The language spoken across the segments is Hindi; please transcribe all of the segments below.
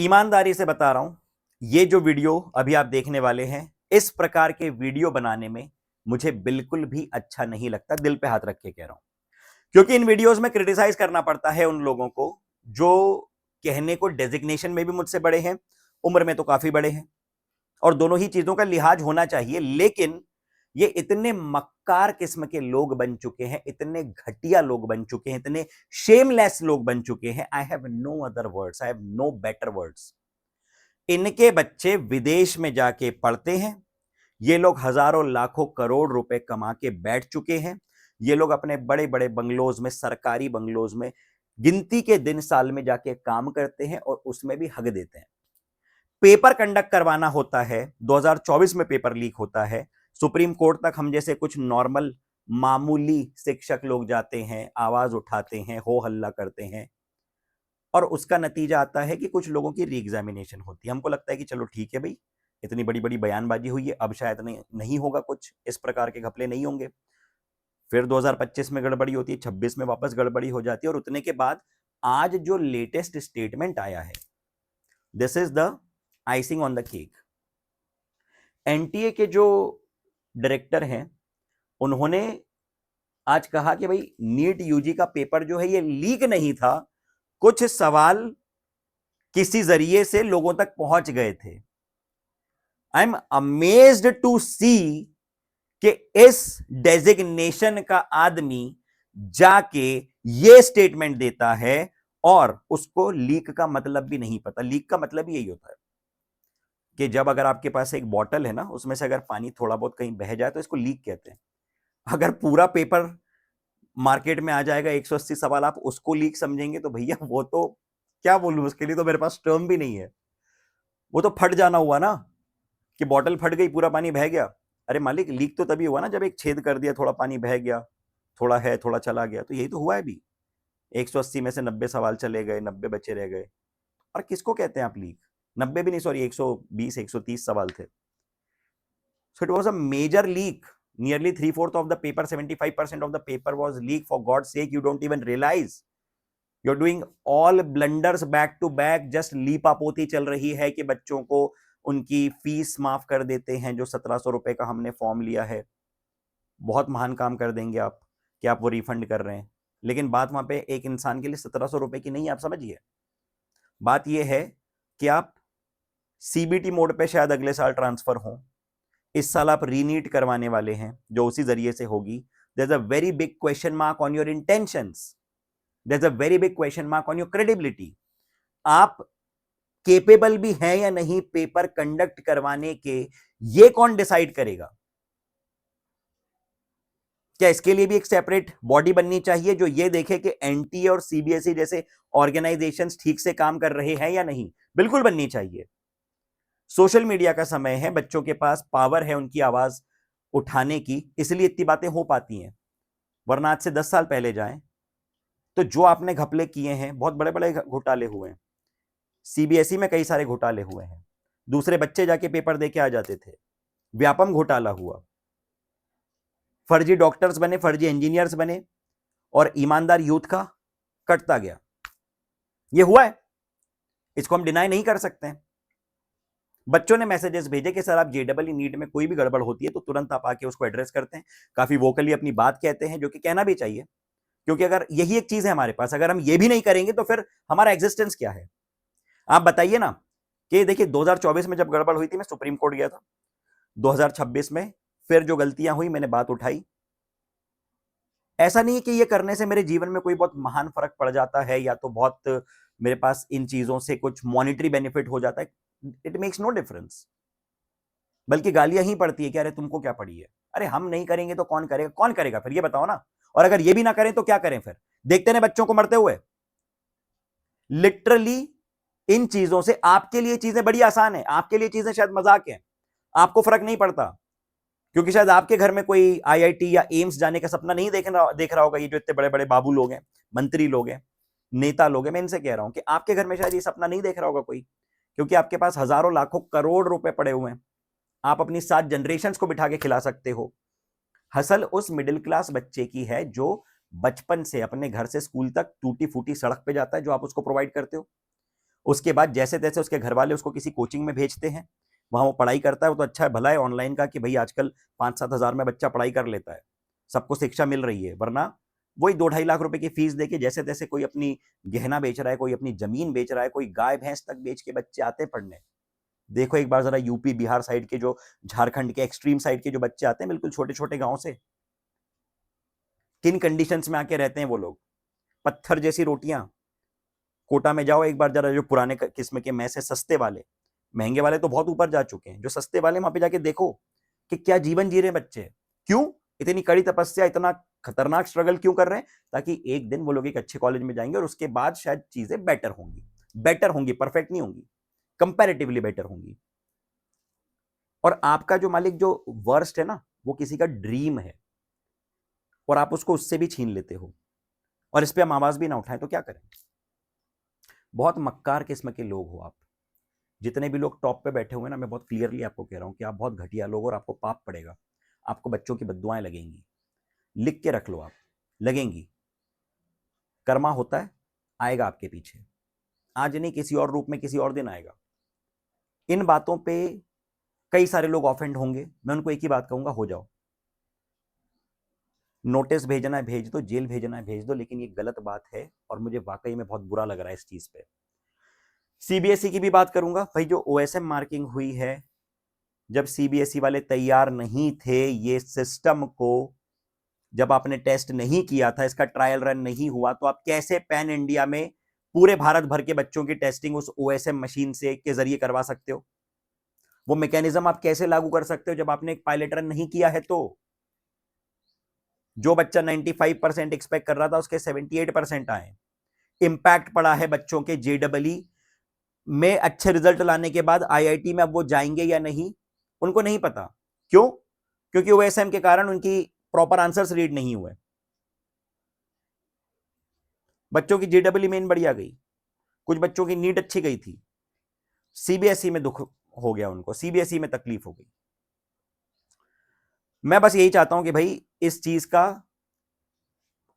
ईमानदारी से बता रहा हूं, ये जो वीडियो अभी आप देखने वाले हैं, इस प्रकार के वीडियो बनाने में मुझे बिल्कुल भी अच्छा नहीं लगता। दिल पे हाथ रख के कह रहा हूं, क्योंकि इन वीडियोस में क्रिटिसाइज करना पड़ता है उन लोगों को जो कहने को डेजिग्नेशन में भी मुझसे बड़े हैं, उम्र में तो काफी बड़े हैं, और दोनों ही चीजों का लिहाज होना चाहिए। लेकिन ये इतने मक्कार किस्म के लोग बन चुके हैं, इतने घटिया लोग बन चुके हैं, इतने शेमलेस लोग बन चुके हैं। I have no other words, I have no better words. इनके बच्चे विदेश में जाके पढ़ते हैं, ये लोग हजारों लाखों करोड़ रुपए कमा के बैठ चुके हैं। ये लोग अपने बड़े बड़े बंगलोज में, सरकारी बंगलोज में गिनती के दिन साल में जाके काम करते हैं और उसमें भी हग देते हैं। पेपर कंडक्ट करवाना होता है, 2024 में पेपर लीक होता है, सुप्रीम कोर्ट तक हम जैसे कुछ नॉर्मल मामूली शिक्षक लोग जाते हैं, आवाज उठाते हैं, हो हल्ला करते हैं, और उसका नतीजा आता है कि कुछ लोगों की री एग्जामिनेशन होती है। हमको लगता है कि चलो ठीक है भाई, इतनी बड़ी बड़ी बयानबाजी हुई है, अब शायद नहीं होगा, कुछ इस प्रकार के घपले नहीं होंगे। फिर 2025 में गड़बड़ी होती है, 26 में वापस गड़बड़ी हो जाती है, और उतने के बाद आज जो लेटेस्ट स्टेटमेंट आया है, this is the icing on the cake. NTA के जो डायरेक्टर हैं, उन्होंने आज कहा कि भाई नीट यूजी का पेपर जो है ये लीक नहीं था, कुछ सवाल किसी जरिए से लोगों तक पहुंच गए थे। आई एम अमेज्ड टू सी कि इस डेजिग्नेशन का आदमी जाके ये स्टेटमेंट देता है और उसको लीक का मतलब भी नहीं पता। लीक का मतलब यही होता है कि जब अगर आपके पास एक बॉटल है ना, उसमें से अगर पानी थोड़ा बहुत कहीं बह जाए तो इसको लीक कहते हैं। अगर पूरा पेपर मार्केट में आ जाएगा 180 सवाल, आप उसको लीक समझेंगे तो भैया वो तो क्या बोलूं, उसके लिए तो मेरे पास टर्म भी नहीं है। वो तो फट जाना हुआ ना, कि बॉटल फट गई, पूरा पानी बह गया। अरे मालिक, लीक तो तभी हुआ ना जब एक छेद कर दिया, थोड़ा पानी बह गया, थोड़ा है, थोड़ा चला गया। तो यही तो हुआ है भी। 180 में से 90 सवाल चले गए, 90 बचे रह गए। और किसको कहते हैं आप लीक? 90 भी नहीं, सॉरी, 120 130 सवाल थे। So it was a major leak. Nearly 3/4 of the paper, 75% of the paper was leaked. For God's sake, you don't even realize. You're doing all blunders back to back. Just लीपापोती चल रही है कि बच्चों को उनकी फीस माफ कर देते हैं, जो 1700 रुपए का हमने फॉर्म लिया है। बहुत महान काम कर देंगे आप कि आप वो रिफंड कर रहे हैं, लेकिन बात वहां पे एक इंसान के लिए 1700 रुपए की नहीं है, आप समझिए। बात यह है कि आप सीबीटी मोड पे शायद अगले साल ट्रांसफर हो, इस साल आप रीनीट करवाने वाले हैं जो उसी जरिए से होगी। There is a very big question mark on your intentions, there is a very big question mark on your credibility. आप केपेबल भी हैं या नहीं पेपर कंडक्ट करवाने के, ये कौन डिसाइड करेगा? क्या इसके लिए भी एक सेपरेट बॉडी बननी चाहिए जो ये देखे कि एनटीए और सीबीएसई जैसे ऑर्गेनाइजेशंस ठीक से काम कर रहे हैं या नहीं? बिल्कुल बननी चाहिए। सोशल मीडिया का समय है, बच्चों के पास पावर है उनकी आवाज उठाने की, इसलिए इतनी बातें हो पाती हैं। वरना आज से 10 साल पहले जाएं तो जो आपने घपले किए हैं, बहुत बड़े बड़े घोटाले हुए हैं। सीबीएसई में कई सारे घोटाले हुए हैं, दूसरे बच्चे जाके पेपर दे के आ जाते थे। व्यापम घोटाला हुआ, फर्जी डॉक्टर्स बने, फर्जी इंजीनियर्स बने, और ईमानदार यूथ का कटता गया। ये हुआ है, इसको हम डिनाई नहीं कर सकते हैं। बच्चों ने मैसेजेस भेजे कि सर आप जेडबल नीट में कोई भी गड़बड़ होती है तो तुरंत आप आके उसको एड्रेस करते हैं, काफी वोकली अपनी बात कहते हैं, जो कि कहना भी चाहिए, क्योंकि अगर यही एक चीज है हमारे पास, अगर हम ये भी नहीं करेंगे तो फिर हमारा एग्जिस्टेंस क्या है? आप बताइए ना। कि देखिए 2024 में जब गड़बड़ हुई थी, मैं सुप्रीम कोर्ट गया था। 2026 में फिर जो गलतियां हुई, मैंने बात उठाई। ऐसा नहीं है कि ये करने से मेरे जीवन में कोई बहुत महान फर्क पड़ जाता है, या तो बहुत मेरे पास इन चीजों से कुछ मॉनिटरी बेनिफिट हो जाता है। इट मेक्स नो डिफरेंस, बल्कि गालियां ही पड़ती है कि अरे तुमको क्या पड़ी है। अरे हम नहीं करेंगे तो कौन करेगा? कौन करेगा फिर, ये बताओ ना। और अगर ये भी ना करें तो क्या करें फिर? देखते हैं बच्चों को मरते हुए। लिटरली इन चीजों से, आपके लिए चीजें बड़ी आसान है, आपके लिए चीजें शायद मजाक है, आपको फर्क नहीं पड़ता, क्योंकि शायद आपके घर में कोई आईआईटी या एम्स जाने का सपना नहीं देख रहा होगा। ये जो इतने बड़े बड़े बाबू लोग हैं, मंत्री लोग हैं, नेता लोग हैं, मैं इनसे कह रहा हूं कि आपके घर में शायद ये सपना नहीं देख रहा होगा कोई, क्योंकि आपके पास हजारों लाखों करोड़ रुपए पड़े हुए हैं, आप अपनी 7 जनरेशन को बिठा के खिला सकते हो। हसल उस मिडिल क्लास बच्चे की है जो बचपन से अपने घर से स्कूल तक टूटी फूटी सड़क पे जाता है, जो आप उसको प्रोवाइड करते हो। उसके बाद जैसे तैसे उसके घर वाले उसको किसी कोचिंग में भेजते हैं, वहां वो पढ़ाई करता है। वो तो अच्छा है, भला है ऑनलाइन का कि भाई आजकल 5-7 हजार में बच्चा पढ़ाई कर लेता है, सबको शिक्षा मिल रही है। वरना वही 2-2.5 लाख रुपए की फीस देके जैसे तैसे कोई अपनी गहना बेच रहा है, कोई अपनी जमीन बेच रहा है, कोई गाय भैंस तक बेच के बच्चे आते पढ़ने। देखो एक बार जरा यूपी बिहार साइड के, जो झारखंड के एक्सट्रीम साइड के जो बच्चे आते हैं बिल्कुल छोटे छोटे गांव से, किन कंडीशंस में आके रहते हैं वो लोग। पत्थर जैसी रोटियां। कोटा में जाओ एक बार जरा, जो पुराने किस्म के मैस है सस्ते वाले, महंगे वाले तो बहुत ऊपर जा चुके हैं, जो सस्ते वाले वहां पे जाके देखो कि क्या जीवन जी रहे बच्चे। क्यों इतनी कड़ी तपस्या, इतना खतरनाक स्ट्रगल क्यों कर रहे हैं? ताकि एक दिन वो लोग एक अच्छे कॉलेज में जाएंगे और उसके बाद शायद चीजें बेटर होंगी। बेटर होंगी, परफेक्ट नहीं होंगी, कंपैरेटिवली बेटर होंगी। और आपका जो मालिक जो वर्स्ट है ना, वो किसी का ड्रीम है और आप उसको उससे भी छीन लेते हो, और इस पे हम आवाज भी ना उठाएं तो क्या करें? बहुत मक्कार किस्म के लोग हो आप। जितने भी लोग टॉप पे बैठे हुए हैं ना, मैं बहुत क्लियरली आपको कह रहा हूं कि आप बहुत घटिया लोग, और आपको पाप पड़ेगा, आपको बच्चों की बद्दुआएं लगेंगी। लिख के रख लो आप, लगेंगी। कर्मा होता है, आएगा आपके पीछे, आज नहीं किसी और रूप में किसी और दिन आएगा। इन बातों पे कई सारे लोग ऑफेंड होंगे, मैं उनको एक ही बात कहूंगा, हो जाओ। नोटिस भेजना है भेज दो, जेल भेजना है भेज दो, लेकिन ये गलत बात है और मुझे वाकई में बहुत बुरा लग रहा है इस चीज पे। सीबीएसई की भी बात करूंगा भाई, जो ओएसएम मार्किंग हुई है, जब सीबीएसई वाले तैयार नहीं थे ये सिस्टम को, जब आपने टेस्ट नहीं किया था, इसका ट्रायल रन नहीं हुआ, तो आप कैसे पैन इंडिया में पूरे भारत भर के बच्चों की टेस्टिंग उस ओएसएम मशीन से के जरिए करवा सकते हो? वो मैकेनिज्म आप कैसे लागू कर सकते हो जब आपने एक पायलट रन नहीं किया है? तो जो बच्चा 95% एक्सपेक्ट कर रहा था उसके 78% आए। इंपैक्ट पड़ा है बच्चों के जेडबलई में अच्छे रिजल्ट लाने के बाद आईआईटी में अब वो जाएंगे या नहीं, उनको नहीं पता। क्यों? क्योंकि ओएसएम के कारण उनकी प्रॉपर आंसर्स रीड नहीं हुए। बच्चों की जेडबलई मेन बढ़िया गई, कुछ बच्चों की नीट अच्छी गई थी, सीबीएसई में दुख हो गया, उनको सीबीएसई में तकलीफ हो गई। मैं बस यही चाहता हूं कि भाई इस चीज का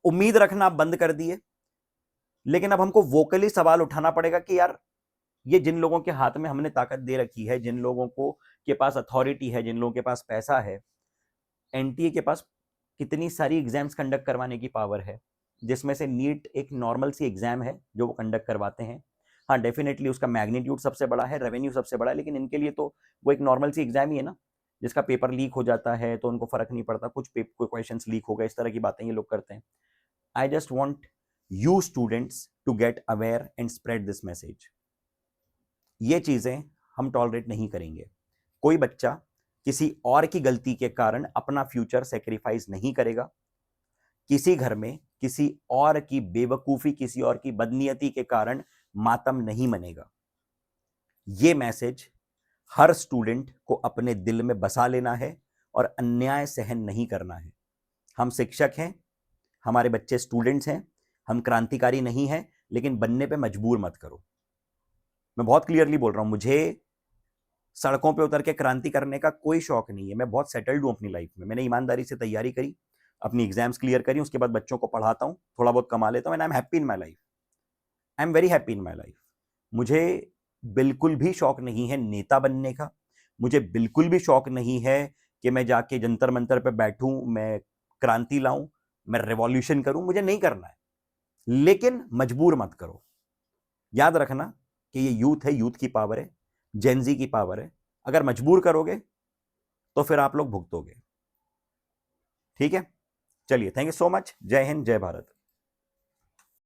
उम्मीद रखना आप बंद कर दिए, लेकिन अब हमको वोकली सवाल उठाना पड़ेगा कि यार ये जिन लोगों के हाथ में हमने ताकत दे रखी है, जिन लोगों को के पास अथॉरिटी है, जिन लोगों के पास पैसा है, एनटीए के पास कितनी सारी एग्जाम्स कंडक्ट करवाने की पावर है, जिसमें से नीट एक नॉर्मल सी एग्जाम है जो वो कंडक्ट करवाते हैं। हाँ डेफिनेटली उसका मैग्नीट्यूड सबसे बड़ा है, रेवेन्यू सबसे बड़ा है, लेकिन इनके लिए तो वो एक नॉर्मल सी एग्जाम ही है ना, जिसका पेपर लीक हो जाता है तो उनको फर्क नहीं पड़ता, कुछ क्वेश्चन लीक हो गए, इस तरह की बातें ये लोग करते हैं। I just want you students to get aware and spread this message. ये चीजें हम टॉलरेट नहीं करेंगे। कोई बच्चा किसी और की गलती के कारण अपना फ्यूचर सेक्रीफाइस नहीं करेगा। किसी घर में किसी और की बेवकूफी, किसी और की बदनीयती के कारण मातम नहीं मनेगा। ये मैसेज हर स्टूडेंट को अपने दिल में बसा लेना है और अन्याय सहन नहीं करना है। हम शिक्षक हैं, हमारे बच्चे स्टूडेंट्स हैं, हम क्रांतिकारी नहीं हैं, लेकिन बनने पे मजबूर मत करो। मैं बहुत क्लियरली बोल रहा हूं, मुझे सड़कों पे उतर के क्रांति करने का कोई शौक नहीं है। मैं बहुत सेटल्ड हूं अपनी लाइफ में, मैंने ईमानदारी से तैयारी करी, अपनी एग्जाम्स क्लियर करी, उसके बाद बच्चों को पढ़ाता हूं, थोड़ा बहुत कमा लेता हूं, and I am happy in my life. I am very happy in my life. मुझे बिल्कुल भी शौक नहीं है नेता बनने का, मुझे बिल्कुल भी शौक नहीं है कि मैं जाके जंतर मंतर पे बैठूं, मैं क्रांति लाऊं, मैं रेवोल्यूशन करूं, मुझे नहीं करना है। लेकिन मजबूर मत करो। याद रखना कि ये यूथ है, यूथ की पावर है, जेनजी की पावर है। अगर मजबूर करोगे तो फिर आप लोग भुगतोगे। ठीक है, चलिए, थैंक यू सो मच। जय हिंद, जय भारत।